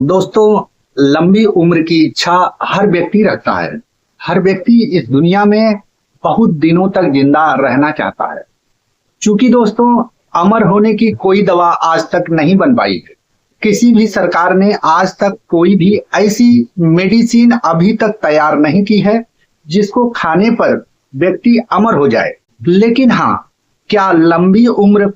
दोस्तों, लंबी उम्र की इच्छा हर व्यक्ति रखता है। हर व्यक्ति इस दुनिया में बहुत दिनों तक जिंदा रहना चाहता है। चूंकि दोस्तों, अमर होने की कोई दवा आज तक नहीं बन पाई है। किसी भी सरकार ने आज तक कोई भी ऐसी मेडिसिन अभी तक तैयार नहीं की है जिसको खाने पर व्यक्ति अमर हो जाए। लेकिन हाँ, क्या लंबी उम्र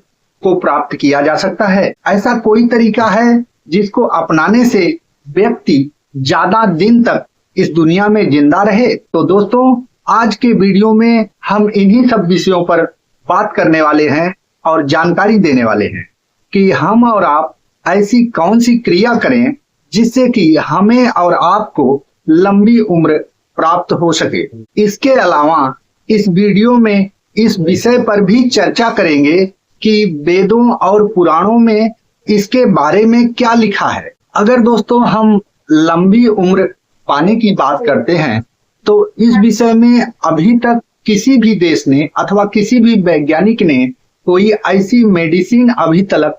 को प्राप्त किया जा सकता है? ऐसा कोई तरीका है जिसको अपनाने से व्यक्ति ज्यादा दिन तक इस दुनिया में जिंदा रहे? तो दोस्तों, आज के वीडियो में हम इन्हीं सब विषयों पर बात करने वाले हैं और जानकारी देने वाले हैं कि हम और आप ऐसी कौन सी क्रिया करें जिससे कि हमें और आपको लंबी उम्र प्राप्त हो सके। इसके अलावा इस वीडियो में इस विषय पर भी चर्चा करेंगे कि वेदों और पुराणों में इसके बारे में क्या लिखा है। अगर दोस्तों हम लंबी उम्र पाने की बात करते हैं तो इस विषय में अभी तक किसी भी देश ने अथवा किसी भी वैज्ञानिक ने कोई ऐसी मेडिसिन अभी तक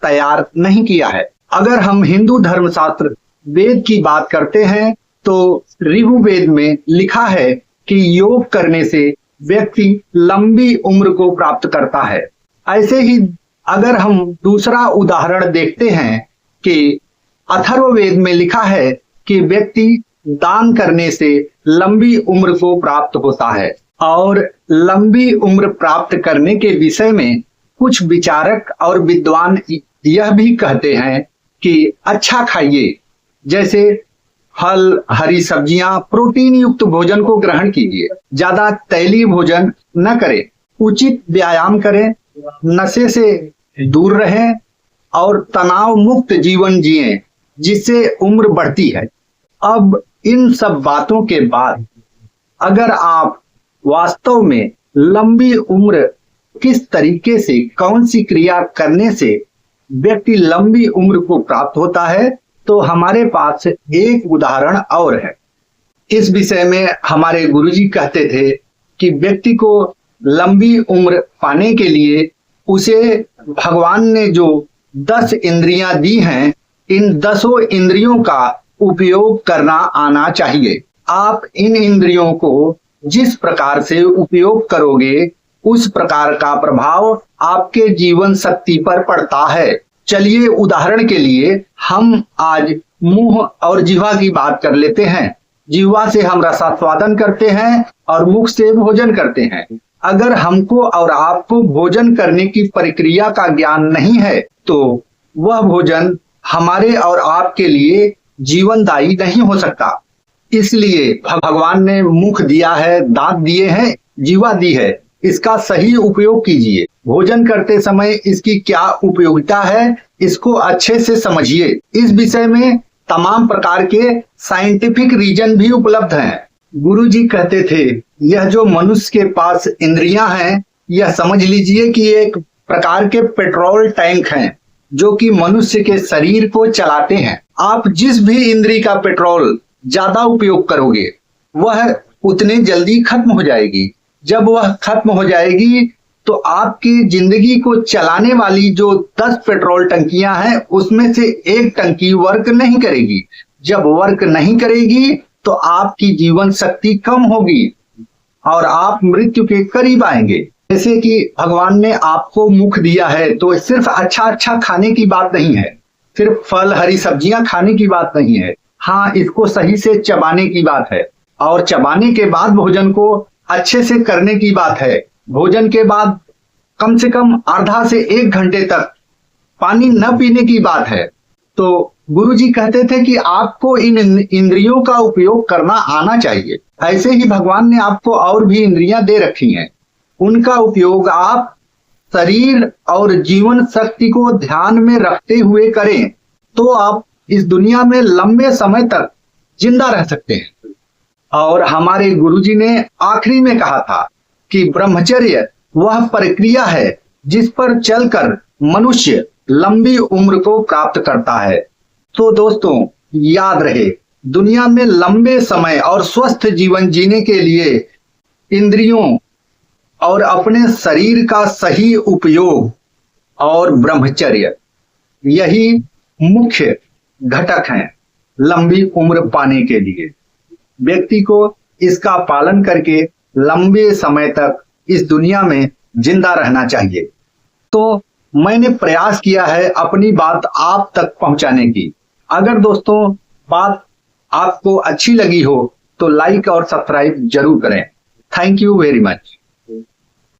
तैयार नहीं किया है। अगर हम हिंदू धर्मशास्त्र वेद की बात करते हैं तो ऋग्वेद में लिखा है कि योग करने से व्यक्ति लंबी उम्र को प्राप्त करता है। ऐसे ही अगर हम दूसरा उदाहरण देखते हैं कि अथर्ववेद में लिखा है कि व्यक्ति दान करने से लंबी उम्र को प्राप्त होता है। और लंबी उम्र प्राप्त करने के विषय में कुछ विचारक और विद्वान यह भी कहते हैं कि अच्छा खाइए, जैसे फल, हरी सब्जियां, प्रोटीन युक्त भोजन को ग्रहण कीजिए, ज्यादा तैलीय भोजन न करें, उचित व्यायाम करें, नशे से दूर रहें और तनाव मुक्त जीवन जिएं, जिससे उम्र बढ़ती है। अब इन सब बातों के बाद अगर आप वास्तव में लंबी उम्र किस तरीके से, कौन सी क्रिया करने से व्यक्ति लंबी उम्र को प्राप्त होता है, तो हमारे पास एक उदाहरण और है। इस विषय में हमारे गुरुजी कहते थे कि व्यक्ति को लंबी उम्र पाने के लिए उसे भगवान ने जो 10 इंद्रियां दी हैं, इन 10 इंद्रियों का उपयोग करना आना चाहिए। आप इन इंद्रियों को जिस प्रकार से उपयोग करोगे उस प्रकार का प्रभाव आपके जीवन शक्ति पर पड़ता है। चलिए उदाहरण के लिए हम आज मुंह और जिह्वा की बात कर लेते हैं। जिह्वा से हम रसास्वादन करते हैं और मुख से भोजन करते हैं। अगर हमको और आपको भोजन करने की प्रक्रिया का ज्ञान नहीं है तो वह भोजन हमारे और आपके लिए जीवनदायी नहीं हो सकता। इसलिए भगवान ने मुख दिया है, दांत दिए हैं, जीवा दी है, इसका सही उपयोग कीजिए। भोजन करते समय इसकी क्या उपयोगिता है, इसको अच्छे से समझिए। इस विषय में तमाम प्रकार के साइंटिफिक रीजन भी उपलब्ध हैं। गुरुजी कहते थे, यह जो मनुष्य के पास इंद्रियां हैं, यह समझ लीजिए कि एक प्रकार के पेट्रोल टैंक हैं जो कि मनुष्य के शरीर को चलाते हैं। आप जिस भी इंद्री का पेट्रोल ज्यादा उपयोग करोगे वह उतने जल्दी खत्म हो जाएगी। जब वह खत्म हो जाएगी तो आपकी जिंदगी को चलाने वाली जो 10 पेट्रोल टंकियां हैं उसमें से एक टंकी वर्क नहीं करेगी। जब वर्क नहीं करेगी तो आपकी जीवन शक्ति कम होगी और आप मृत्यु के करीब आएंगे। जैसे कि भगवान ने आपको मुख दिया है तो सिर्फ अच्छा खाने की बात नहीं है, सिर्फ फल, हरी सब्जियां खाने की बात नहीं है। हाँ, इसको सही से चबाने की बात है और चबाने के बाद भोजन को अच्छे से करने की बात है। भोजन के बाद कम से कम आधा से 1 घंटे तक पानी न पीने की बात है। तो गुरुजी कहते थे कि आपको इन इंद्रियों का उपयोग करना आना चाहिए। ऐसे ही भगवान ने आपको और भी इंद्रियां दे रखी हैं, उनका उपयोग आप शरीर और जीवन शक्ति को ध्यान में रखते हुए करें तो आप इस दुनिया में लंबे समय तक जिंदा रह सकते हैं। और हमारे गुरुजी ने आखिरी में कहा था कि ब्रह्मचर्य वह प्रक्रिया है जिस पर चलकर मनुष्य लंबी उम्र को प्राप्त करता है। तो दोस्तों, याद रहे, दुनिया में लंबे समय और स्वस्थ जीवन जीने के लिए इंद्रियों और अपने शरीर का सही उपयोग और ब्रह्मचर्य, यही मुख्य घटक हैं लंबी उम्र पाने के लिए। व्यक्ति को इसका पालन करके लंबे समय तक इस दुनिया में जिंदा रहना चाहिए। तो मैंने प्रयास किया है अपनी बात आप तक पहुंचाने की। अगर दोस्तों बात आपको अच्छी लगी हो तो लाइक और सब्सक्राइब जरूर करें। Thank you very much.